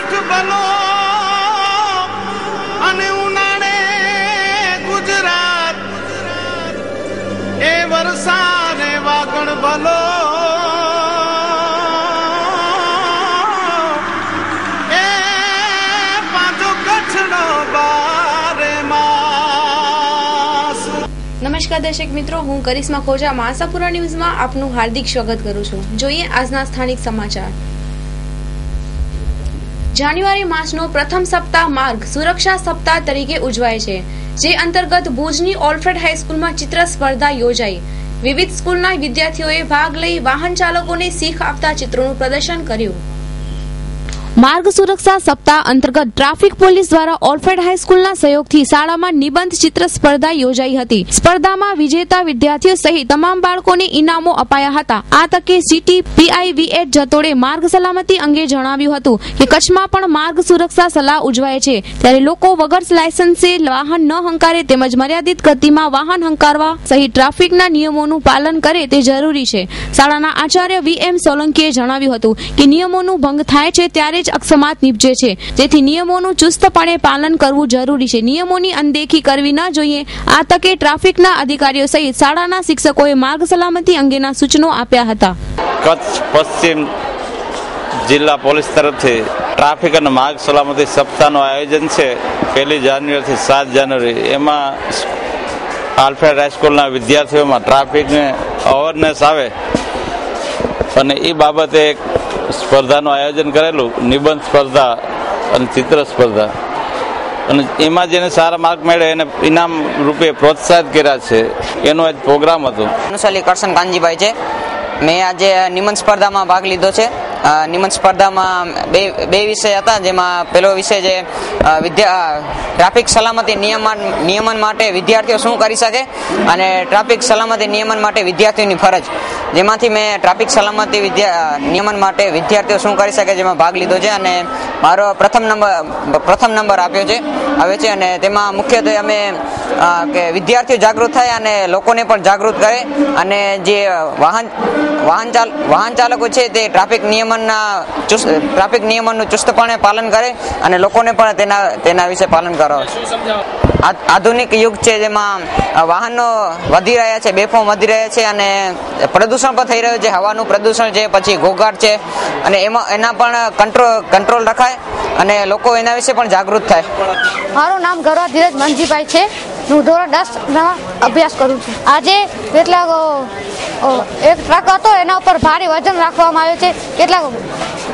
હેઠ ભલો અને ઉનાળે ગુજરાત એ વરસાદ વાગણ ભલો એ પાછો કચ્છનો બારે માસ। નમસ્કાર દર્શક મિત્રો, હું કરિશ્મા ખોજા આશાપુરા ન્યૂઝમાં આપનું હાર્દિક સ્વાગત કરું છું। જોઈએ આજના સ્થાનિક સમાચાર। જાન્યુઆરી માસનો પ્રથમ સપ્તાહ માર્ગ સુરક્ષા સપ્તાહ તરીકે ઉજવાય છે, જે અંતર્ગત ભુજની ઓલ્ફ્રેડ હાઈસ્કૂલમાં ચિત્ર સ્પર્ધા યોજાઈ। વિવિધ સ્કૂલના વિદ્યાર્થીઓએ ભાગ લઈ વાહન ચાલકોને શીખ આપતા ચિત્રોનું પ્રદર્શન કર્યું। માર્ગ સુરક્ષા સપ્તાહ અંતર્ગત ટ્રાફિક પોલીસ દ્વારા ઓલ્ફ્રેડ હાઈસ્કૂલના સહયોગથી શાળામાં નિબંધ ચિત્ર સ્પર્ધા યોજાઈ હતી। સ્પર્ધામાં વિજેતા વિદ્યાર્થીઓ સહિત તમામ બાળકોને ઇનામો અપાયા હતા। આ તકે સિટી પીઆઈવીએટ જતોડે માર્ગ સલામતી અંગે જણાવ્યું હતું કે કચ્છમાં પણ માર્ગ સુરક્ષા સલાહ ઉજવાય છે, ત્યારે લોકો વગર લાયસન્સે વાહન ન હંકારે તેમજ મર્યાદિત ગતિમાં વાહન હંકારવા સહિત ટ્રાફિકના નિયમોનું પાલન કરે તે જરૂરી છે। શાળાના આચાર્ય વીએમ સોલંકીએ જણાવ્યું હતું કે નિયમોનું ભંગ થાય છે ત્યારે જ અકસ્માત નિપજે છે, જેથી નિયમોનું ચુસ્તપણે પાલન કરવું જરૂરી છે। નિયમોની અનદેખી કરવી ન જોઈએ। આ તકે ટ્રાફિકના અધિકારીઓ સહિત શાળાના શિક્ષકોએ માર્ગ સલામતી અંગેના સૂચનો આપ્યા હતા। કચ્છ પશ્ચિમ જિલ્લા પોલીસ તરફથી ટ્રાફિક અને માર્ગ સલામતી સપ્તાહનું આયોજન છે 1 જાન્યુઆરીથી 7 જાન્યુઆરી। એમાં ઓલ્ફ્રેડ હાઈસ્કૂલના વિદ્યાર્થીઓમાં ટ્રાફિકને અવેરનેસ આવે અને એ બાબતે એક સ્પર્ધાનું આયોજન કરેલું, નિબંધ સ્પર્ધા અને ચિત્ર સ્પર્ધા, અને એમાં જેને સારા માર્ક મળે એને ઇનામ રૂપે પ્રોત્સાહિત કર્યા છે। એનો આજ પ્રોગ્રામ હતો। અનુશાલી કરશન કાનજીભાઈ છે। મેં આજે નિબંધ સ્પર્ધામાં ભાગ લીધો છે। નિબંધ સ્પર્ધામાં બે વિષય હતા, જેમાં પહેલો વિષય જે ટ્રાફિક સલામતી નિયમન માટે વિદ્યાર્થીઓ શું કરી શકે અને ટ્રાફિક સલામતી નિયમન માટે વિદ્યાર્થીઓની ફરજ, જેમાંથી મેં ટ્રાફિક સલામતી નિયમન માટે વિદ્યાર્થીઓ શું કરી શકે જેમાં ભાગ લીધો છે અને મારો પ્રથમ નંબર આવે છે। અને તેમાં મુખ્યત્વે અમે કે વિદ્યાર્થીઓ જાગૃત થાય અને લોકોને પણ જાગૃત કરે અને જે વાહન ચાલકો છે તે ટ્રાફિક નિયમનનું ચુસ્તપણે પાલન કરે અને લોકોને પણ તેના વિશે પાલન કરો। આધુનિક યુગ છે, જેમાં વાહનો વધી રહ્યા છે, બેફામ વધી રહ્યા છે અને પ્રદૂષણ પણ થઈ રહ્યું છે। હવાનું પ્રદૂષણ છે, પછી ઘોંઘાટ છે, અને એના પણ કંટ્રોલ રખાય અને લોકો એના વિશે પણ જાગૃત થાય। મારું નામ ગરવા ધીરજ મંજીભાઈ છે। હું ધોરણ 10 અભ્યાસ કરું છું। આજે કેટલાક એક ટ્રક હતો, એના ઉપર ભારે વજન રાખવામાં આવ્યું છે। કેટલાક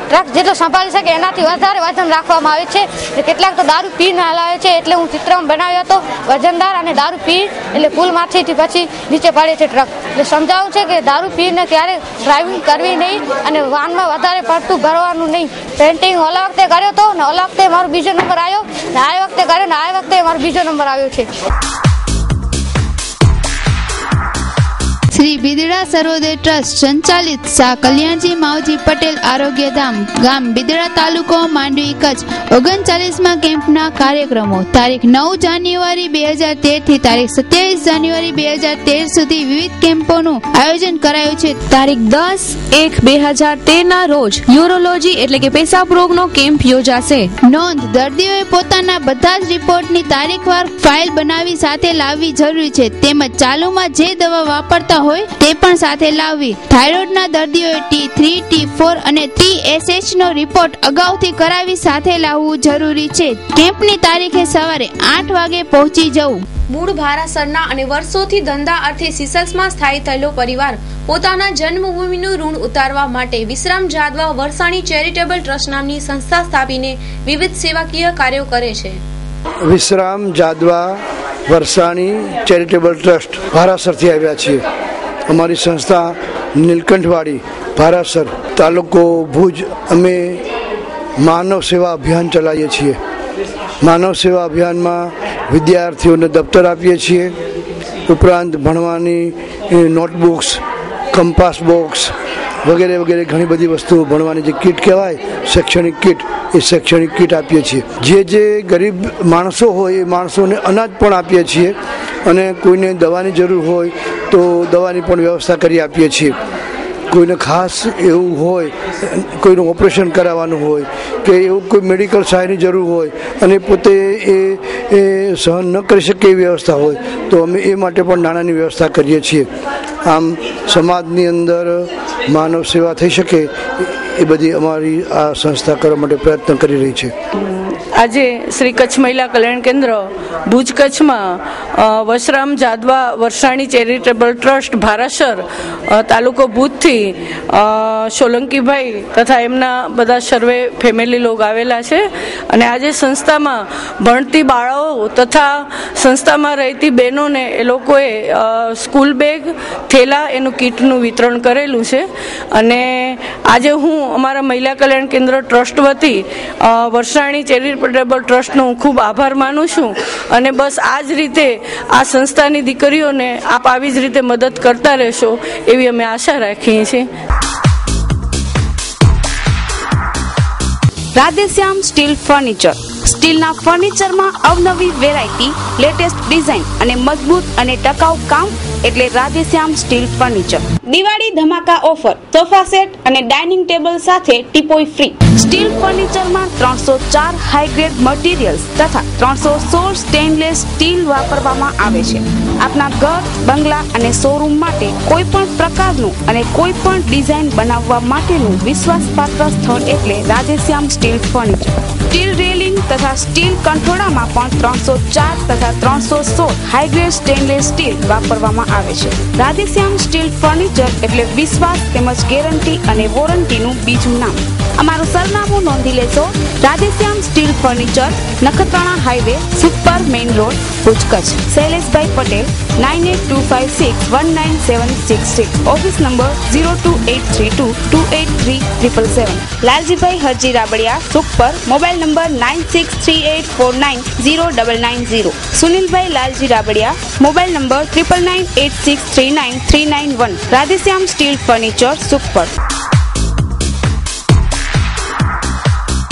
ટ્રક જેટલો સંભાળી શકે એનાથી વધારે વજન રાખવામાં આવે છે। કેટલાક તો દારૂ પીને હલાવે છે, એટલે હું ચિત્રમાં બનાવ્યો હતો વજનદાર અને દારૂ પી એટલે પુલમાંથી પછી નીચે પડે છે ટ્રક। એટલે સમજાવું છે કે દારૂ પીને ક્યારે ડ્રાઇવિંગ કરવી નહીં અને વાહનમાં વધારે પડતું ભરવાનું નહીં। પેન્ટિંગ ઓલા વખતે કર્યો હતો ને ઓલા વખતે મારો બીજો નંબર આવ્યો ને આ વખતે કર્યો ને આ વખતે મારો બીજો નંબર આવ્યો છે। શ્રી બિદડા સર્વોદય ટ્રસ્ટ સંચાલિત શાહ કલ્યાણજી માવજી પટેલ આરોગ્યધામ ગામ બિદડા તાલુકો માંડવી કચ્છ 39માં કેમ્પના કાર્યક્રમો તારીખ 9 જાન્યુઆરી 2013 થી તારીખ 27 જાન્યુઆરી 2013 સુધી વિવિધ કેમ્પોનું આયોજન કરાયું છે। તારીખ 10/1/2013 ના રોજ યુરોલોજી એટલે કે પેશાબ રોગનો કેમ્પ યોજાશે। નોંધ: દર્દીઓએ પોતાના બધા જ રિપોર્ટની તારીખવાર ફાઇલ બનાવી સાથે લાવવી જરૂરી છે, તેમજ ચાલુમાં જે દવા વાપરતા હોય તે પણ સાથે લાવવી। થાઇરોઇડના દર્દીઓએ T3, T4 અને TSH નો રિપોર્ટ અગાઉથી કરાવી સાથે લાવવું જરૂરી છે। કેમ્પની તારીખે સવારે 8 વાગે પહોંચી જવું। મૂળ ભારાસરના અને વર્ષોથી ધંધા અર્થે સિસલ્સમાં સ્થાયી થયેલો પરિવાર પોતાના જન્મભૂમિનું ઋણ ઉતારવા માટે વિશ્રામ જાદવા વરસાણી ચેરિટેબલ ટ્રસ્ટ નામની સંસ્થા સ્થાપીને વિવિધ સેવાકીય કાર્યો કરે છે। વિશ્રામ જાદવા વરસાણી ચેરિટેબલ ટ્રસ્ટ ભારાસરથી આવ્યા છીએ। અમારી સંસ્થા નીલકંઠવાડી ભારાસર તાલુકો ભુજ। અમે માનવ સેવા અભિયાન ચલાવીએ છીએ। માનવ સેવા અભિયાનમાં વિદ્યાર્થીઓને દફતર આપીએ છીએ, ઉપરાંત ભણવાની નોટબુક્સ, કંપાસ બોક્સ વગેરે વગેરે ઘણી બધી વસ્તુઓ, ભણવાની જે કીટ કહેવાય શૈક્ષણિક કીટ, એ શૈક્ષણિક કીટ આપીએ છીએ। જે ગરીબ માણસો હોય એ માણસોને અનાજ પણ આપીએ છીએ અને કોઈને દવાની જરૂર હોય તો દવાની પણ વ્યવસ્થા કરી આપીએ છીએ। કોઈને ખાસ એવું હોય, કોઈનું ઓપરેશન કરાવવાનું હોય કે એવું કોઈ મેડિકલ સહાયની જરૂર હોય અને પોતે એ સહન ન કરી શકે એવી વ્યવસ્થા હોય તો અમે એ માટે પણ નાણાંની વ્યવસ્થા કરીએ છીએ. આમ સમાજની અંદર માનવ સેવા થઈ શકે એ બધી અમારી આ સંસ્થા કરવા માટે પ્રયત્ન કરી રહી છે. આજે શ્રી કચ્છ મહિલા કલ્યાણ કેન્દ્ર ભુજ કચ્છમાં વશરામ જાદવા વરસાણી ચેરિટેબલ ટ્રસ્ટ ભારાસર તાલુકો ભુજથી સોલંકીભાઈ તથા એમના બધા સર્વે ફેમિલી લોગ આવેલા છે અને આજે સંસ્થામાં ભણતી બાળાઓ તથા સંસ્થામાં રહેતી બહેનોને એ લોકોએ સ્કૂલ બેગ થેલા એનું કીટનું વિતરણ કરેલું છે. અને આજે હું અમારા મહિલા કલ્યાણ કેન્દ્ર ટ્રસ્ટ વતી વરસાણી ચેરિટેબલ ટ્રસ્ટનો હું ખૂબ આભાર માનું છું અને બસ આ જ રીતે આ સંસ્થાની દીકરીઓને આપ આવી જ રીતે મદદ કરતા રહેશો એવી અમે આશા રાખીએ છીએ. Radheshyam steel furniture. સ્ટીલના ફર્નિચરમાં અવનવી વેરાયટી, લેટેસ્ટ ડિઝાઇન અને મજબૂત અને ટકાઉ કામ એટલે રાધેશ્યામ સ્ટીલ ફર્નિચર. દિવાળી ધમાકા ઓફર, સોફા સેટ અને ડાઇનિંગ ટેબલ સાથે ટીપોય ફ્રી. સ્ટીલ ફર્નિચરમાં 304 હાઈ ગ્રેડ મટીરીયલ્સ તથા 316 સ્ટેનલેસ સ્ટીલ વાપરવામાં આવે છે. આપના ઘર, બંગલા અને શોરૂમ માટે કોઈ પણ પ્રકારનું અને કોઈ પણ ડિઝાઇન બનાવવા માટેનું વિશ્વાસપાત્ર સ્થળ એટલે Radheshyam steel furniture. Steel railing તથા સ્ટીલ કંઠોળામાં પણ 304 તથા 316 હાઈ ગ્રેડ સ્ટેનલેસ સ્ટીલ વાપરવામાં આવે છે. રાધેશ્યામ સ્ટીલ ફર્નિચર એટલે વિશ્વાસ તેમજ ગેરંટી અને વોરંટીનું બીજું નામ. અમારું સરનામું નોંધી લેશો. Radheshyam steel furniture, Nakhatrana highway, super main road, Bhuj Kutch. Shaileshbhai Patel, 9825619766. Office number 02832283777. Laljibhai Harji Rabadiya, super. Mobile number 9638490990. Sunilbhai Lalji Rabadiya, mobile number 9998639391. Radheshyam steel furniture, super.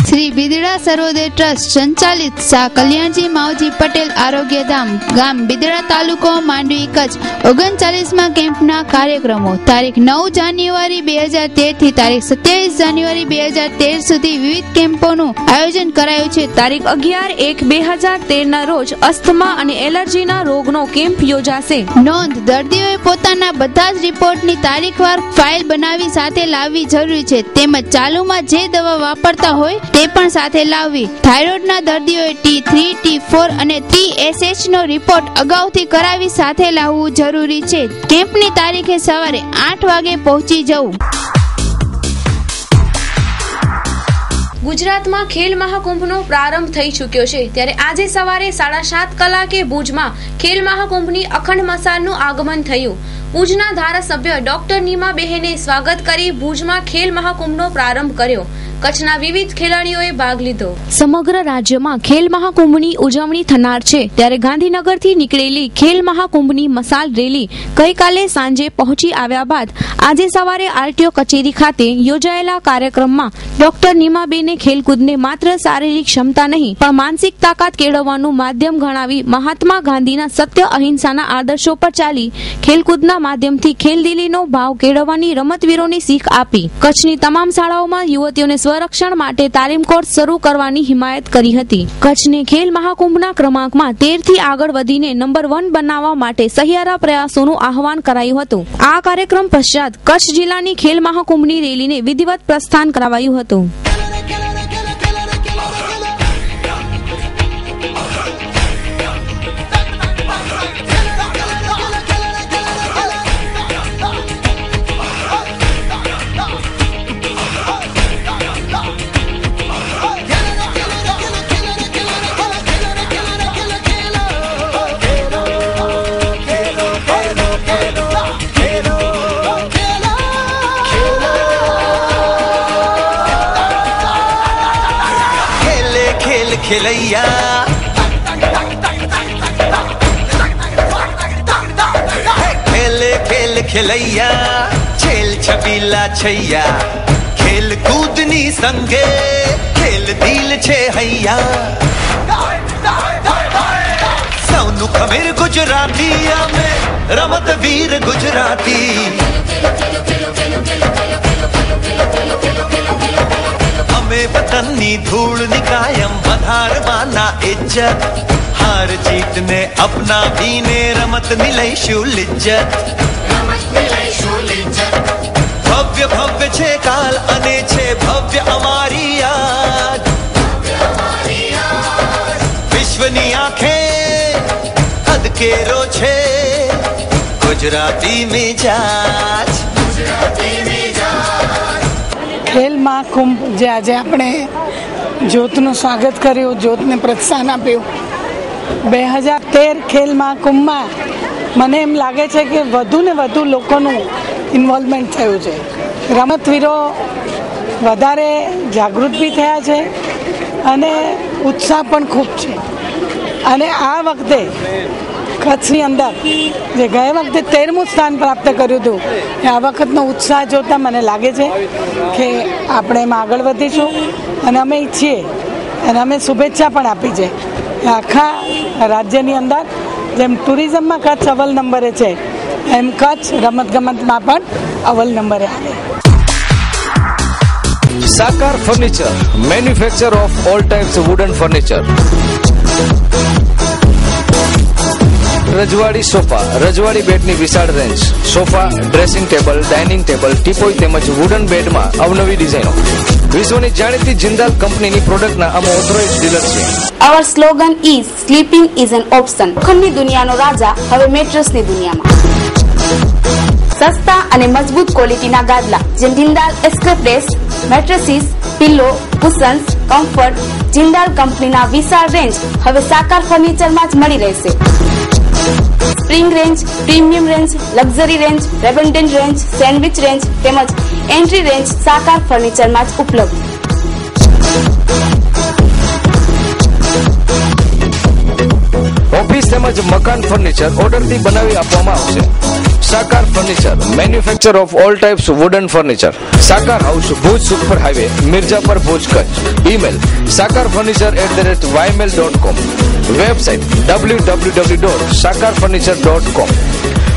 Shri Bidada Sarvodaya trust સંચાલિત શાહ કલ્યાણજી માવજી પટેલ આરોગ્યધામ, ગામ બિદડા, તાલુકો માંડવી, કચ્છ. 39મા કેમ્પના કાર્યક્રમો તારીખ 9 જાન્યુઆરી 2013 થી તારીખ 27 જાન્યુઆરી 2013 સુધી વિવિધ કેમ્પોનું આયોજન કરાયું છે. તારીખ 11/1/2013 ના રોજ અસ્થમા અને એલર્જીના રોગનો કેમ્પ યોજાશે. નોંધ: દર્દીઓએ પોતાના બધા જ રિપોર્ટની તારીખવાર ફાઇલ બનાવી સાથે લાવવી જરૂરી છે. તેમજ ચાલુમાં જે દવા વાપરતા હોય તે પણ સાથે લાવવી. થાઇરોઇડના દર્દીઓએ T3, T4 અને TSH નો રિપોર્ટ અગાઉથી કરાવી સાથે લાવવું જરૂરી છે. કેમ્પની તારીખે સવારે 8 વાગે પહોંચી જવું. ગુજરાતમાં ખેલ મહાકુંભનો પ્રારંભ થઈ ચૂક્યો છે ત્યારે આજે સવારે 7:30 કલાકે ભુજમાં ખેલ મહાકુંભની અખંડ મસાલનું આગમન થયું. ભુજના ધારાસભ્ય ડોક્ટર નીમાબહેને સ્વાગત કરી ભુજમાં ખેલ મહાકુંભનો પ્રારંભ કર્યો. કચ્છના વિવિધ ખેલાડીઓએ ભાગ લીધો. સમગ્ર રાજ્યમાં ખેલ મહાકુંભની ઉજવણી થનાર છે ત્યારે ગાંધીનગરથી નીકળેલી ખેલ મહાકુંભની મસાલ રેલી ગઈકાલે સાંજે પહોંચી આવ્યા બાદ આજે સવારે આરટીઓ કચેરી ખાતે યોજાયેલા કાર્યક્રમમાં ડોક્ટર નીમાબેને ખેલકૂદને માત્ર શારીરિક ક્ષમતા નહીં પણ માનસિક તાકાત કેળવવાનું માધ્યમ ગણાવી મહાત્મા ગાંધીના સત્ય અહિંસાના આદર્શો પર ચાલી ખેલકૂદના માધ્યમથી ખેલદિલીનો ભાવ કેળવવાની રમતવીરોની શીખ આપી. કચ્છની તમામ શાળાઓમાં યુવતીઓને સ્વરક્ષણ માટે તાલીમ કોર્સ શરૂ કરવાની હિમાયત કરી હતી. કચ્છને ખેલ મહાકુંભના ક્રમાંકમાં 13 થી આગળ વધીને નંબર 1 બનાવવા માટે સહિયારા પ્રયાસોનું આહવાન કરાયું હતું. આ કાર્યક્રમ પશ્ચાત કચ્છ જિલ્લાની ખેલ મહાકુંભની રેલીને વિધિવત પ્રસ્થાન કરાવાયું હતું. खिलैया खेले खेल खिलैया खेल छबीला छैया खेल कूदनी संगे खेल दिल छे हैया सौनु खमीर गुजराती में रमत वीर गुजराती हमें वतनी धूल निकायम बधार माना इज्जत हार जीत ने अपना भी ने रमत मिलई शूल इज्जत भव्य भव्य छे काल अने छे भव्य अमारी याद विश्वनी आंखें हद केरो छे गुजराती मिजाज ખેલ મહાકુંભ જે આજે આપણે જ્યોતનું સ્વાગત કર્યું, જ્યોતને પ્રોત્સાહન આપ્યું. 2013 ખેલ મહાકુંભમાં મને એમ લાગે છે કે વધુ ને વધુ લોકોનું ઇન્વોલ્વમેન્ટ થયું છે. રમતવીરો વધારે જાગૃત બી થયા છે અને ઉત્સાહ પણ ખૂબ છે. અને આ વખતે કચ્છની અંદર જે ગયા વખતે 13મું સ્થાન પ્રાપ્ત કર્યું હતું, આ વખતનો ઉત્સાહ જોતાં મને લાગે છે કે આપણે એમાં આગળ વધીશું. અને અમે ઈચ્છીએ અને અમે શુભેચ્છા પણ આપી છે આખા રાજ્યની અંદર જેમ ટુરિઝમમાં કચ્છ અવ્વલ નંબરે છે એમ કચ્છ રમતગમતમાં પણ અવ્વલ નંબરે આવે. સાકાર furniture, manufacture of all types wooden furniture. રજવાડી સોફા, રજવાડી બેડની વિશાળ range, sofa, dressing table, dining table, teapoy તેમજ વુડન બેડમાં અવનવી ડિઝાઇનો. વિશ્વની જાણીતી જિંદાલ કંપનીની પ્રોડક્ટના અમે ઓથોરાઇઝ્ડ ડીલર છીએ. Our slogan is sleeping is an option. ખંડની દુનિયાનો રાજા હવે મેટ્રેસની દુનિયામાં. સસ્તા અને મજબૂત ક્વોલિટીના ગાદલા જેમ જિંદાલ એસ્ક્રેપ્રેસ, mattresses, pillow, cushions, comfort. Jindal કંપનીના વિશાળ રેન્જ હવે સાકાર ફર્નિચરમાં જ મળી રહેશે. Spring range, premium range, luxury range, rebonded range, sandwich range તેમજ એન્ટ્રી રેન્જ સાકાર ફર્નિચરમાં જ ઉપલબ્ધ. ઓફિસ તેમજ મકાન ફર્નિચર ઓર્ડરથી બનાવી આપવામાં આવશે. Sakar furniture, manufacture of all types wooden furniture. Sakar house, Bhuj super highway, Mirjapar, Bhuj, Kutch. Email sakarfurniture@ymail.com. Website www.sakarfurniture.com.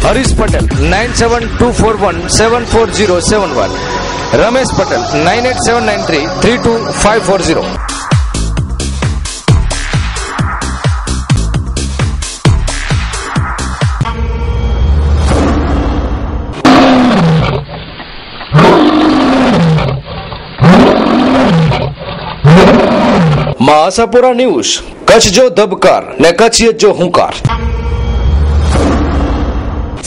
Harish Patel 9724174071. Ramesh Patel 9879332540. Ashapura news. Kutch જો ધબકાર ને કચ્છિયત જો હુંકાર.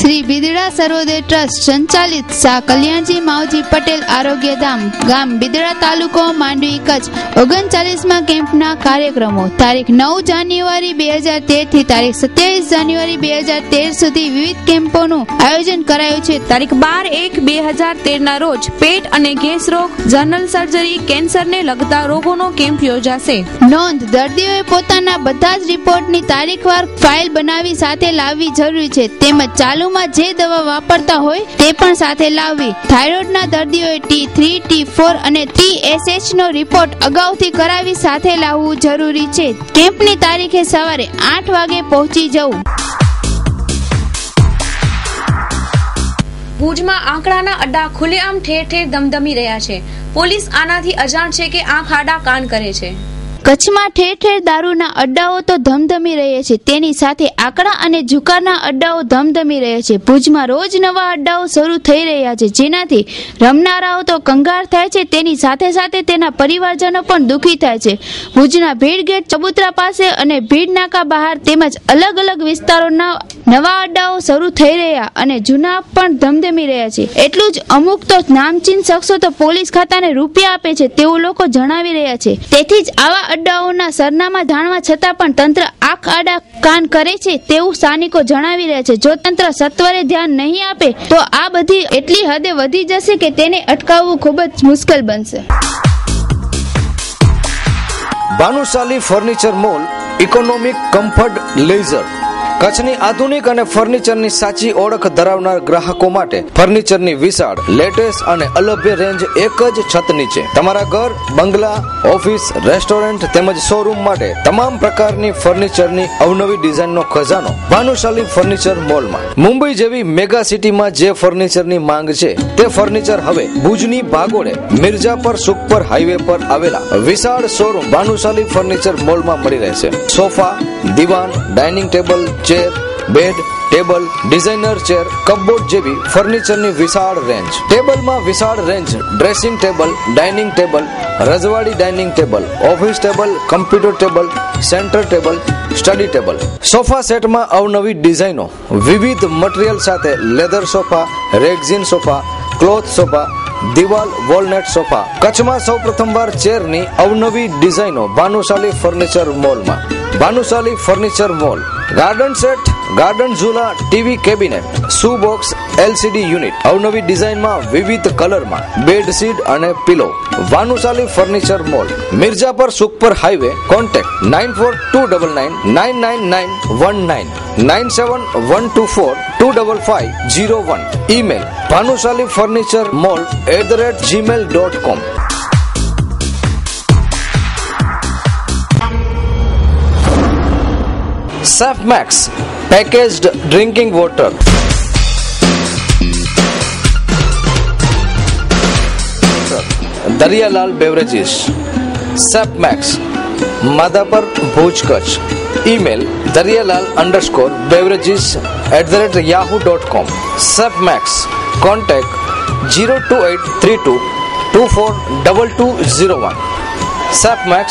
શ્રી બિદડા સર્વોદય ટ્રસ્ટ સંચાલિત શાહ કલ્યાણજી માવજી પટેલ આરોગ્ય ધામ, ગામ બિદડા, તાલુકો માંડવી, કચ્છ. 39મા કેમ્પના કાર્યક્રમો તારીખ 9 જાન્યુઆરી 2013 થી તારીખ 27 જાન્યુઆરી 2013 સુધી વિવિધ કેમ્પોનું આયોજન કરાયું છે. તારીખ 12/1/2013 ના રોજ પેટ અને ગેસ રોગ, જનરલ સર્જરી, કેન્સરને લગતા રોગોનો કેમ્પ યોજાશે. નોંધ: દર્દીઓએ પોતાના બધા જ રિપોર્ટની તારીખવાર ફાઇલ બનાવી સાથે લાવવી જરૂરી છે. તેમજ ચાલુમાં જે દવા વાપરતા હોય તે પણ સાથે લાવવી. થાઇરોઇડના દર્દીઓએ T3, T4 અને TSH નો રિપોર્ટ અગાઉથી કરાવી સાથે લાવવું જરૂરી છે. કેમ્પની તારીખે સવારે 8 વાગે પહોંચી જવું. ભુજમાં આંકડાના અડ્ડા ખુલ્લેઆમ ઠેર ઠેર ધમધમી રહ્યા છે. પોલીસ આનાથી અજાણ છે કે આંખ આડા કાન કરે છે. કચ્છમાં ઠેર ઠેર દારૂના અડ્ડાઓ તો ધમધમી રહ્યા છે, તેની સાથે આંકડા અને જુગારના અડ્ડાઓ ધમધમી રહ્યા છે. ભુજમાં રોજ નવા અડ્ડાઓ શરૂ થઈ રહ્યા છે, જેનાથી રમનારાઓ તો કંગાળ થાય છે, તેની સાથે સાથે તેના પરિવારજનો પણ દુઃખી થાય છે. ભુજના ભીડ ગેટ, ચબુતરા પાસે અને ભીડ નાકા બહાર તેમજ અલગ અલગ વિસ્તારોના નવા અડ્ડાઓ શરૂ થઈ રહ્યા અને જૂના પણ ધમધમી રહ્યા છે. એટલું જ અમુક તો નામચીન શખ્સો તો પોલીસ ખાતાને રૂપિયા આપે છે તેવું લોકો જણાવી રહ્યા છે. તેથી જ આવા અડ્ડાઓના સરનામા જાણવા છતાં પણ તંત્ર આંખ આડા કાન કરે છે તેવું સ્થાનિકો જણાવી રહ્યા છે. જો તંત્ર સત્વરે ધ્યાન નહીં આપે તો આ બધી એટલી હદે વધી જશે કે તેને અટકાવવું ખૂબ જ મુશ્કેલ બનશે. Bhanushali furniture mall, economic, comfort, leisure. કચ્છની આધુનિક અને ફર્નિચરની સાચી ઓળખ ધરાવનાર ગ્રાહકો માટે ફર્નિચરની વિશાળ, લેટેસ્ટ અને અલભ્ય રેન્જ એક જ છત નીચે. તમારા ઘર, બંગલા, ઓફિસ, રેસ્ટોરન્ટ તેમજ શોરૂમ માટે તમામ પ્રકારની ફર્નિચરની અવનવી ડિઝાઇનનો ખજાનો ભાનુશાલી ફર્નિચર મોલમાં. મુંબઈ જેવી મેગા સિટીમાં જે ફર્નિચરની માંગ છે તે ફર્નિચર હવે ભુજની ભાગોળે મિર્જાપર સુખપર હાઈવે પર આવેલા વિશાળ શોરૂમ ભાનુશાલી ફર્નિચર મોલમાં મળી રહેશે. સોફા, દીવાન, dining table, chair, bed, table, designer chair, cupboard જેવી ફર્નિચરની વિશાળ રેન્જ. ટેબલમાં વિશાળ range dressing table, dining table, રજવાડી dining table, office table, computer table, centre table, study table. Sofa સેટમાં અવનવી ડિઝાઇનો, વિવિધ મટીરીયલ સાથે leather sofa, rexine sofa, cloth sofa, દિવાલ વોલનેટ સોફા. કચ્છમાં સૌ પ્રથમવાર ચેરની અવનવી ડિઝાઇનો ભાનુશાલી ફર્નિચર મોલમાં. Bhanushali furniture mall. Garden set, garden ઝૂલા, TV cabinet, shoe box, LCD unit, અવનવી ડિઝાઇનમાં વિવિધ કલરમાં, બેડશીટ અને pillow. Bhanushali furniture mall, Mirjapar Sukhpar highway. Contact 9429999919 9712425501. Email bhanushalifarnituremall@gmail.com. Saf Max packaged drinking water. Daryalal Beverages. Saf Max, Madhapur, Bhuj, Kutch. Email daryalal_beverages@yahoo.com. Saf Max. Contact 02832242201. Saf Max,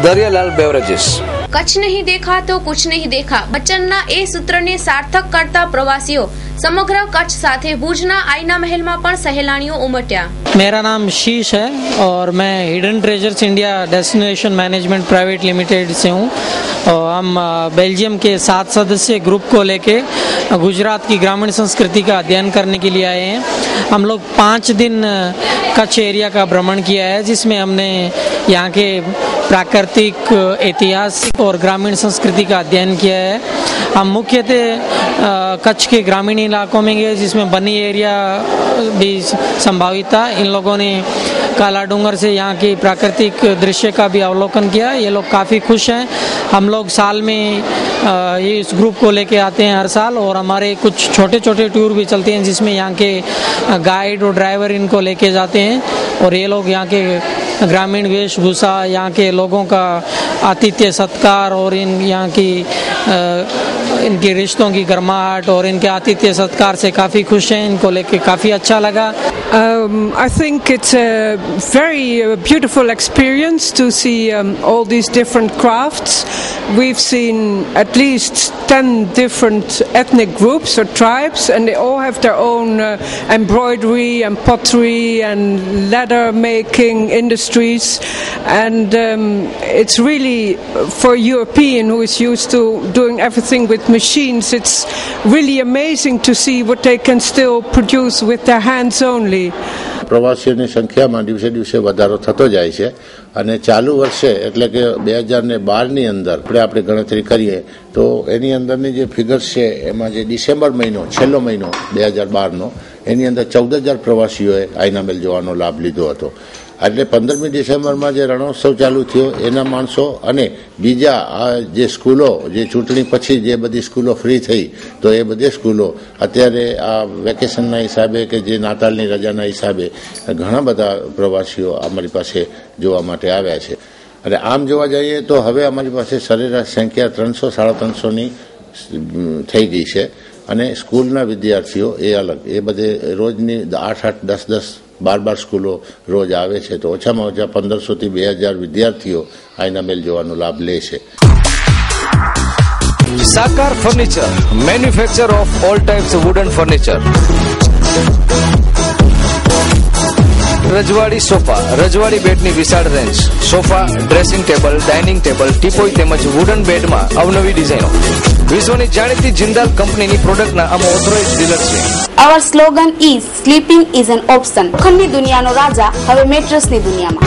Daryalal Beverages. Kutch નહીં દેખા તો કુછ નહીં દેખા બચ્ચનના એ સૂત્રને સાર્થક કરતા પ્રવાસીઓ સમગ્ર કચ્છ સાથે ભુજના આઈના મહેલમાં પણ સહેલાણીઓ ઉમટ્યા. मेरा नाम शीश है और मैं hidden treasures India destination management private limited से हूँ. और हम बेल्जियम के 7 सदस्य ग्रुप को लेके गुजरात की ग्रामीण संस्कृति का अध्ययन करने के लिए आए हैं. हम लोग 5 दिन कच्छ एरिया का भ्रमण किया है, जिसमें हमने यहाँ के प्राकृतिक इतिहास और ग्रामीण संस्कृति का अध्ययन किया है. हम मुख्यतः कच्छ के ग्रामीण इलाकों में गए, जिसमें बनी एरिया भी संभावित था. इन लोगों ने काला डूंगर से यहाँ की प्राकृतिक दृश्य का भी अवलोकन किया. ये लोग काफ़ी खुश हैं. हम लोग साल में ये इस ग्रुप को लेके आते हैं हर साल, और हमारे कुछ छोटे छोटे टूर भी चलते हैं, जिसमें यहाँ के गाइड और ड्राइवर इनको लेके जाते हैं. और ये लोग यहाँ के ग्रामीण वेशभूषा, यहाँ के लोगों का आतिथ्य सत्कार और यहाँ की इनके रिश्तों की गर्माहट और इनके आतिथ्य सत्कार से काफ़ी खुश हैं. इनको लेके काफ़ी अच्छा लगा. I think it's a very beautiful experience to see all these different crafts. We've seen at least 10 different ethnic groups or tribes, and they all have their own embroidery and pottery and leather making industries. And it's really, for a European who is used to doing everything with machines, it's really amazing to see what they can still produce with their hands only. પ્રવાસીઓની સંખ્યામાં દિવસે દિવસે વધારો થતો જાય છે અને ચાલુ વર્ષે એટલે કે 2012ની અંદર આપણે ગણતરી કરીએ તો એની અંદરની જે ફિગર્સ છે એમાં જે ડિસેમ્બર મહિનો છેલ્લો મહિનો 2012નો એની અંદર 14,000 પ્રવાસીઓએ આઈના મહેલ જોવાનો લાભ લીધો હતો. એટલે 15મી ડિસેમ્બરમાં જે રણોત્સવ ચાલુ થયો એના માણસો અને બીજા જે સ્કૂલો જે ચૂંટણી પછી જે બધી સ્કૂલો ફ્રી થઈ તો એ બધી સ્કૂલો અત્યારે આ વેકેશનના હિસાબે કે જે નાતાલની રજાના હિસાબે ઘણા બધા પ્રવાસીઓ અમારી પાસે જોવા માટે આવ્યા છે. અને આમ જોવા જઈએ તો હવે અમારી પાસે સરેરાશ સંખ્યા 300-350ની થઈ ગઈ છે. અને સ્કૂલના વિદ્યાર્થીઓ એ અલગ, એ બધે રોજની 8-8, 10-10, 12 સ્કૂલો રોજ આવે છે. તો ઓછામાં ઓછા 1500થી 2000 વિદ્યાર્થીઓ આઈના મહેલ જોવાનો લાભ લે છે. સાકાર furniture, manufacture of all types wooden furniture. રજવાડી સોફા, રજવાડી બેડની વિશાળ range, sofa, dressing table, dining table, teapoy તેમજ વુડન બેડમાં અવનવી ડિઝાઇનો. વિશ્વની જાણીતી જિંદાલ કંપનીની પ્રોડક્ટના અમે ઓથોરાઇઝ્ડ ડીલર છે. Our slogan is sleeping is an option. ખંડની દુનિયાનો રાજા હવે મેટ્રેસની દુનિયામાં.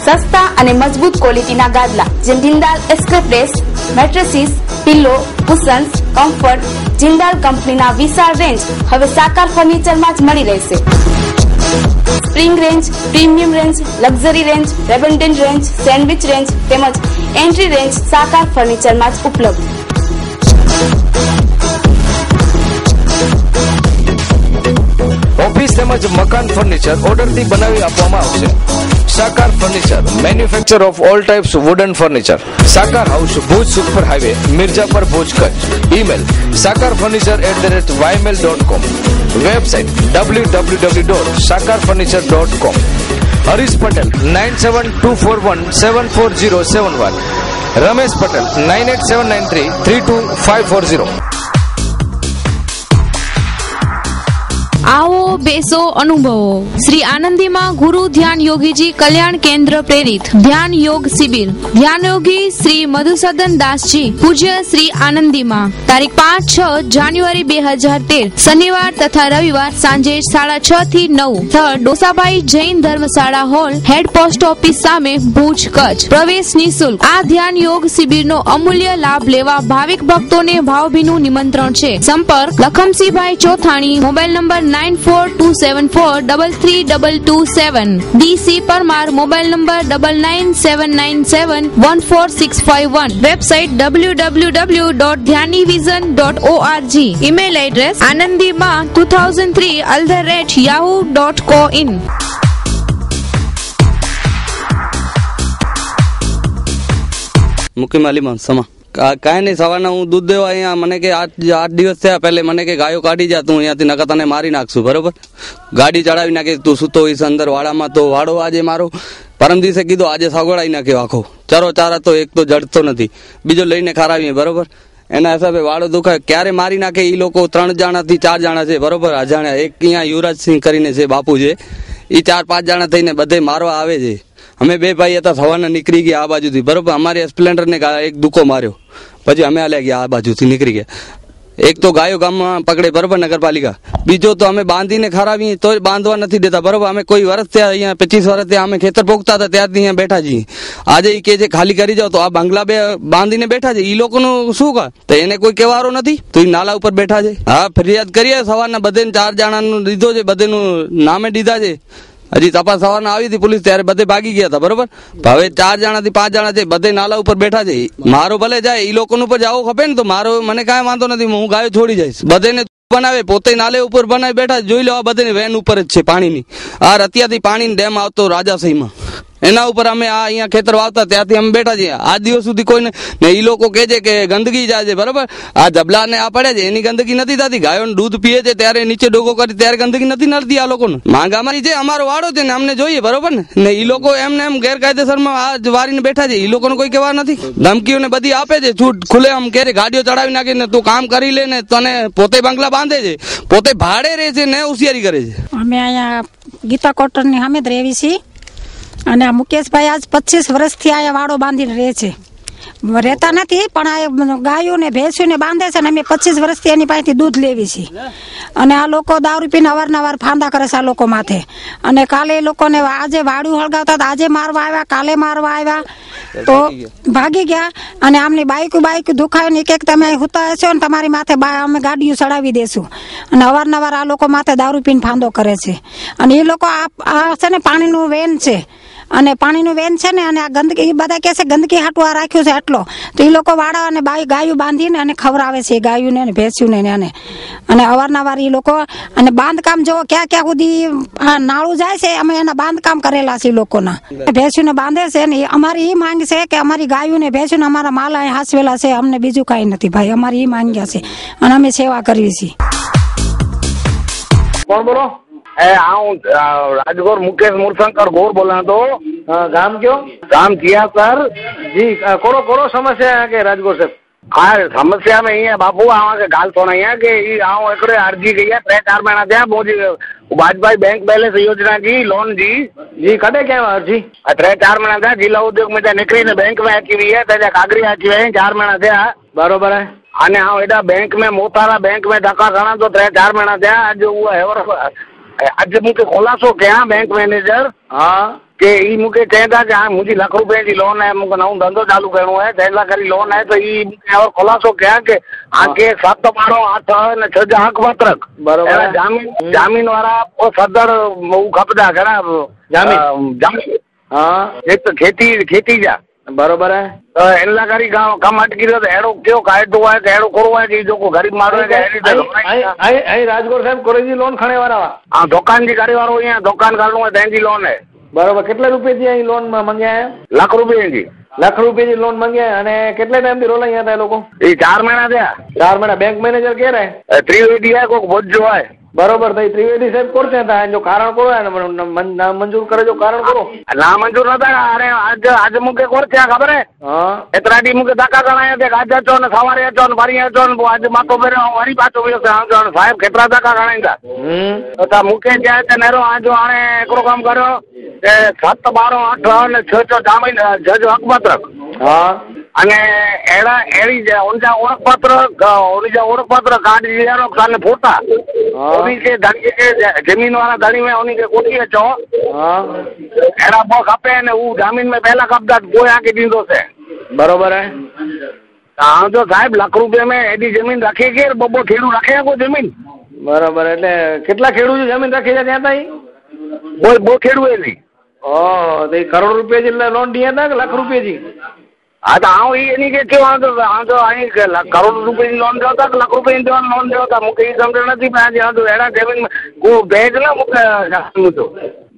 સસ્તા અને મજબૂત ક્વોલિટીના ગાદલા જેમ જિંદાલ એસ્ક્રેપ્રેસ, mattresses, pillow, cushions, comfort, Jindal કંપનીના વિશાળ રેન્જ હવે સાકાર ફર્નિચરમાં જ મળી રહેશે. Spring range, premium range, luxury range, rebonded range, sandwich range તેમજ એન્ટ્રી રેન્જ સાકાર ફર્નિચરમાં જ ઉપલબ્ધ. ઓફિસ તેમજ મકાન ફર્નિચર ઓર્ડરથી બનાવી આપવામાં આવશે. Sakar furniture, manufacture of all types wooden furniture. Sakar house, Bhuj super highway, Mirjapar, Bhuj, Kutch. Email sakarfurniture@ymail.com. Website www.sakarfurniture.com. Harish Patel 9724174071. Ramesh Patel 9879332540. આવો બેસો અનુભવો. શ્રી આનંદીમાં ગુરુ ધ્યાન યોગીજી કલ્યાણ કેન્દ્ર પ્રેરિત ધ્યાન યોગ શિબિર. ધ્યાન યોગી શ્રી મધુસૂદન દાસજી પૂજ્ય શ્રી આનંદીમાં તારીખ 5-6 જાન્યુઆરી 2013 શનિવાર તથા રવિવાર સાંજે 6:30 થી 9. સ્થળ ડોસાભાઈ જૈન ધર્મશાળા હોલ, હેડ પોસ્ટ ઓફિસ સામે, ભુજ, કચ્છ. પ્રવેશ નિઃશુલ્ક. આ ધ્યાન યોગ શિબિરનો અમૂલ્ય લાભ લેવા ભાવિક ભક્તોને ભાવભીનું નિમંત્રણ છે. સંપર્ક Lakhamsinhbhai Chothani, mobile number 9427433227. DC Parmar, mobile number 9979971461. Website www.dhyanivizon.org. Email address anandima2003@yahoo.co.in. Mukim Ali Sama કાંઈ નહીં. સવારના હું દૂધ દેવા અહીંયા મને કે 8 દિવસ થયા પહેલે મને કે ગાયો કાઢી જા, તું અહીંયાથી નકર તને મારી નાખશું. બરોબર, ગાડી ચડાવી નાખે, તું સૂતો હોઈશ અંદર વાડામાં. તો વાડો આજે મારો પરમ દિવસે કીધો આજે સગવડાવી નાખ્યો આખો. ચારો ચારા તો એક તો જડતો નથી, બીજો લઈને ખરાવીએ. બરોબર, એના હિસાબે વાડો દુખાય. ક્યારે મારી નાખે એ લોકો 3 જણાથી 4 જણા છે. બરોબર, અજાણ્યા. એક અહીંયા યુવરાજસિંહ કરીને છે બાપુ છે, એ 4-5 જણા થઈને બધે મારવા આવે છે. અમે 2 ભાઈ હતા, સવારના નીકળી ગયા આ બાજુથી. બરોબર, અમારી સ્પ્લેન્ડર ને એક દુકો માર્યો, પછી અમે હાલ્યા ગયા આ બાજુથી નીકળી ગયા. એક તો ગાયો ગામમાં પકડે, બરોબર, નગરપાલિકા. બીજો તો અમે બાંધીને ખરાવીએ તો બાંધવા નથી દેતા. બરોબર, અમે કોઈ વર્ષ થયા અહીંયા 25 વર્ષ થયા અમે ખેતર પોગતા હતા ત્યારથી અહીંયા બેઠા છીએ. આજે એ કે છે ખાલી કરી જાઓ, તો આ બંગલા બાંધીને બેઠા છે. એ લોકોનું શું કા, તો એને કોઈ કહેવારો નથી, તો એ નાલા ઉપર બેઠા છે. હા, ફરિયાદ કરીએ. સવારના બધે 4 જણાનું લીધો છે, બધેનું નામે દીધા છે. હજી તપાસ સવારના આવી હતી પોલીસ, ત્યારે બધે ભાગી ગયા હતા. બરોબર, હવે 4 જણાથી 5 જણા છે, બધે નાલા ઉપર બેઠા છે. મારો ભલે જાય, એ લોકોનું ઉપર જવો ખપે ને, તો મારો મને કાંઈ વાંધો નથી, હું ગાયો છોડી જઈશ. બધેને બનાવે, પોતે નાલે ઉપર બનાવી બેઠા. જોઈ લો, આ બધે વેન ઉપર જ છે પાણીની. આ રતિયાથી પાણીની ડેમ આવતો રાજાસહીમાં, એના ઉપર અમે આ અહીંયા ખેતર વાવતા ત્યાંથી અમે બેઠા છીએ. આ દિવસ સુધી કોઈને ને એ લોકો કહે છે કે ગંદકી જાય છે. બરોબર, આ જબલા ને આ પડે છે એની ગંદકી નથી થતી. ગાયોનું દૂધ પીએ છે ત્યારે નીચે ડોગો કરી ત્યારે ગંદકી નથી નડતી આ લોકોને. માંગ અમારી છે, અમારો વાડો છે ને અમને જોઈએ. બરોબર ને એ લોકો એમને એમ ગેરકાયદેસરમાં આ વારીને બેઠા છે. એ લોકોને કોઈ કહેવા નથી. ધમકીઓને બધી આપે છે, છૂટ ખુલે આમ કે ગાડીઓ ચડાવી નાખીને તું કામ કરી લે ને, તને પોતે બંગલા બાંધે છે, પોતે ભાડે રહે છે ને હોશિયારી કરે છે. અમે અહીંયા ગીતા કોટરની સામે જ રહેવી છીએ અને આ મુકેશભાઈ આજ 25 વર્ષથી અહીંયા વાડો બાંધીને રહે છે. રહેતા નથી પણ આ ગાયો ને ભેંસું ને બાંધે છે ને અમે 25 વર્ષથી એની પાસેથી દૂધ લેવી છીએ. અને આ લોકો દારૂ પીને અવારનવાર ફાંદા કરે છે આ લોકો માથે. અને કાલે એ લોકોને આજે વાડું હળગાવતા આજે મારવા આવ્યા, કાલે મારવા આવ્યા, તો ભાગી ગયા. અને આમની બાઈક દુખાય ને એક તમે હુતા હશો ને તમારી માથે અમે ગાડીઓ ચડાવી દેશું. અને અવારનવાર આ લોકો માથે દારૂ પીને ફાંદો કરે છે. અને એ લોકો આ છે ને પાણીનું વેન છે, અને પાણીનું વેન છે ને, અને આ ગંદકી બધા કહે છે ગંદકી હાટું આ રાખ્યું છે એટલો. તો એ લોકો વાડા અને ગાયું બાંધીને અને ખવડાવે છે ગાયુંને અને ભેંસ્યુંને એને. અને અવારનવાર એ લોકો અને બાંધકામ જોવો ક્યાં ક્યાં સુધી આ નાળું જાય છે, અમે એના બાંધકામ કરેલા છે એ લોકોના. ભેંસ્યુંને બાંધે છે ને અમારી એ માંગ છે કે અમારી ગાયું ને ભેંસ્યુંને અમારા માલ અહીં હાસવેલા છે. અમને બીજું કાંઈ નથી ભાઈ, અમારી એ માંગ્યા છે અને અમે સેવા કરવી છીએ. કોણ બોલો? હું રાજગોર मुकेश मूर्शंकर गौर बोला तो गांव क्यों गांव किया सर जी कोरो कोरो समस्या है के राजगोर से हाँ समस्या में ही है बापू आवा के गाल थोड़ा है कि आऊँ एक अर्जी गई है 3-4 महीना थे मोदी वाजपेयी बैंक बैलेंस योजना की लोन जी कटे क्या अर्जी 3-4 महीना था जिला उद्योग में निकली ने बैंक में आकी हुई है कागरी आकी हुई है 4 महीना थे बरोबर है અને હા એડા बैंक में मोतारा बैंक में धक्का खाना तो 3-4 महीना थे आज वो है आज मुझे खुलासो क्या बैंक मैनेजर हाँ कि ई मूंखे चए था कि हाणे मुंहिंजी ₹1 जी लोन आहे, मूंखे नओं धंधो चालू करिणो आहे, 10 लाख जी लोन आहे, त ई मूंखे और खुलासो कया कि आगे 7, 12, 8 ने 6 जा हक़ पत्रक बराबर जामीन वारा सदर खपंदा घणा जामीन हिकु खेती जा बरोबर है। तो इन लाइ करे कम अटकी रहियो, त अहिड़ो कहिड़ो क़ाइदो आहे कि अहिड़ो कहिड़ो आहे कि जेको ग़रीब माण्हू आहे। राजगोर साहिब कोरे जी लोन खणे वारा हुआ? हाँ, दुकान जी करे वारो ईअं दुकान करणो आहे, तंहिंजी लोन आहे। बरोबर। કેટલા રૂપિયા जी लोन મંગ્યા ₹1 जी ₹1 जी लोन મંગ્યા અને કેટલા ટાઈમ થી રોલાયા હતા એ લોકો? એ 4 મહિના થયા। 4 મહિના બેંક મેનેજર કે રહે ત્રિવેદી है कोई बोझो है बरोबर। तो त्रिवेदी साहब कोण था जो कारण करो है ना मंजूर करे जो कारण करो ना मंजूर न था। अरे आज मूंखे कोण थिया ख़बर है? एतिरा ॾींहं मूंखे धक्का कराया थे, अॼु अचो न सवारे अचो न वरी अचो न, पोइ अॼु माथो पहिरियों वरी पाछो वियो चवणु साहिब केतिरा धक्का खणाईंदा। त मूंखे चए त नेरो जो हाणे हिकिड़ो कमु करियो 7, 12, 8 ने 6 जामीन 6 जो हक़ पत्रक અને એડી उनजा ओळख पत्र कार्ड ज़ेरोक्स અને ફોટા उन्हीं के धनी के जमीन वाला धनी में उन्हीं के कोठी अचो एड़ा बो खपे ने उ जमीन में पहला कब्जा कोई आके दींदो से बरोबर है। हाँ जो साहब ₹1 में एडी जमीन रखे के बबो खेडू रखे को जमीन बरोबर। એટલે કેટલા ખેડૂ જમીન રાખી છે ત્યાં તાઈ? બો ખેડૂ એ ની તે કરોડ રૂપિયા જેટલા લોન દિયા હતા કે ₹1 जी? हाँ तो हाँ ये के क्यों ₹1 करोड़ लोन दियो था ₹1 लोन दियो था मुझे ये समझ नहीं पड़ा। हाँ तो एड़ा जमीन को भेज ना मुझे तो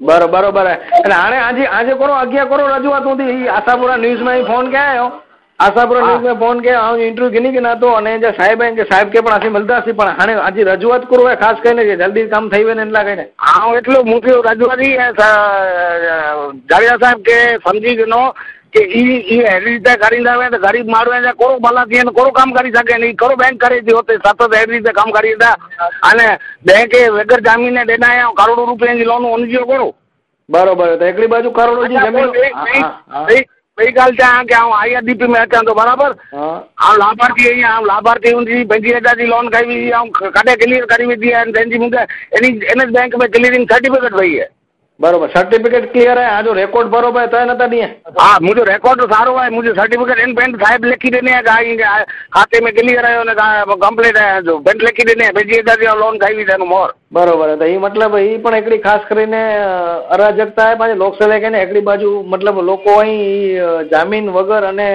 बरोबर है। हाणे आज करो अगिया करो रजूआत होती आशापुरा न्यूज़ में फोन क्या आयो आशापुरा न्यूज़ में फोन के इंटरव्यू गिनी कि ना तो साहेब है कि साहेब के पण मिलता हाँ आज रजूआत करो है खास कहीं जल्दी काम थी वे कहीं हाँ एटलो मुझे रजूआत ही है जाड़िया साहब के समझी गिनो कि अहिड़ी रीते करींदा हुआ तो गरीब माण्हू जा कोड़ो भला थियनि कोड़ो कमु करे सघे नी कहिड़ो बैंक करे थी हुते सत अहिड़ी रीते कमु करींदा अने बैंक वगैर जामीन ॾिना आहियूं करोड़ों रुपयनि जी लोन उनजो कहिड़ो बरोबर। त हिकिड़ी बाजू करोड़ों जी ज़मीन ॿई ॻाल्हि चाहियां कि आउं IRDP में अचां थो बराबरि आउं लाभार्थी आहियां आउं लाभार्थी हुनजी 25,000 जी लोन कई हुई ऐं कॾहिं क्लियर करी विधी आहे पंहिंजी मूंखे इन बैंक में क्लियरिंग सर्टिफिकेट वई है बरोबर। सर्टिफिकेट क्लियर है आज रिकॉर्ड बरोबर है तो नता दिए हाँ मुझे रिकॉर्ड सारो है मुझे सर्टिफिकेट इन पेंट साहब लिखी देने हैं खाते में क्लियर है कंप्लीट है जो पेंट लिखी देने 25,000 लोन खाई हुई तेनो मोर बरोबर है। तो ये मतलब ये पण एकड़ी खास करीने अराजकता है पाछे लोकसेवा के ने एकड़ी बाजू मतलब लोको अहीं जामीन वगर अने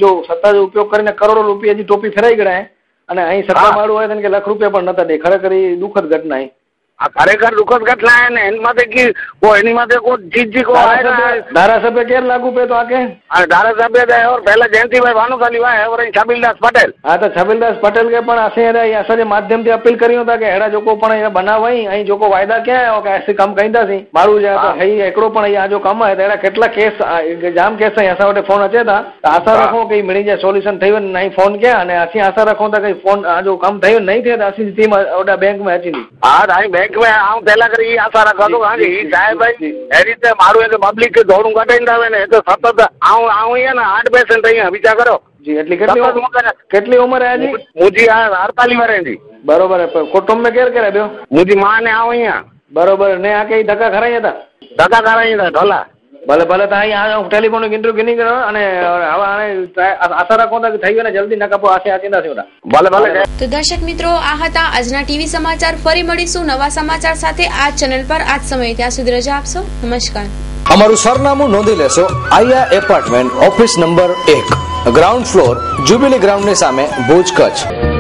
जो सत्ता जो उपयोग करीने करोड़ों रुपया जी टोपी फेराई गया है अने अहीं सत्ता माळो है के ₹1 पण नता दे खरेखर ई दुखद घटना है। खरेखर दुखद घटना है ने इन माथे की वो इन माथे को चीज को धारासभ्य केर लागू पे तो आके धारासभ्य है और पहले जयंती भाई भानुशाली हुआ है और छबीलदास पटेल हाँ तो छबीलदास पटेल के पण असे असांजे माध्यम से अपील करियो था कि हेड़ा जोको पण बनावई अहीं जोको वायदा क्या है कि ऐसे काम कईंदासी मारू जा तो हई एकड़ो पण आ जो काम है तेड़ा केटला केस जाम केस असां वटे फोन अचे था आशा रखो कि मिली जाए सोल्यूशन थई वन नहीं फोन किया अने असी आशा रखो था कि फोन आ जो काम थई नहीं थे तो असी टीम ओडा बैंक में अची हाँ बैंक में आऊं पहला करी आशा रखा तो हाँ जी साहब भाई अहिड़ी रीते माण्हू के पब्लिक के दौड़ू कटाईंदा वे तो सतत आऊं ये ना 8% अहीं वीचार करो जी एटली केटली उम्र है जी मुझी 48 वर्ष जी बरोबर है। कुटुंब में केर केर है मुझी मां ने आऊं अहीं बरोबर ने आके धक्का खराई था ढोला भले भले तो अहीं टेलिफोन इंटरव्यू गिनी करो अने हवे हाणे आशा रखो था कि थई वे जल्दी नका पो आशे आचींदासी ओडा भले भले। तो दर्शक મિત્રો આ હતા આજના ટીવી સમાચાર ફરી મળીશું નવા સમાચાર સાથે આ ચેનલ પર આજ સમય ત્યાં સુધી રજા આપશો નમસ્કાર। અમારું સરનામું નોંધી લેશો Aaya apartment office number 1 ground floor jubilee ગ્રાઉન્ડની સામે ભુજ કચ્છ।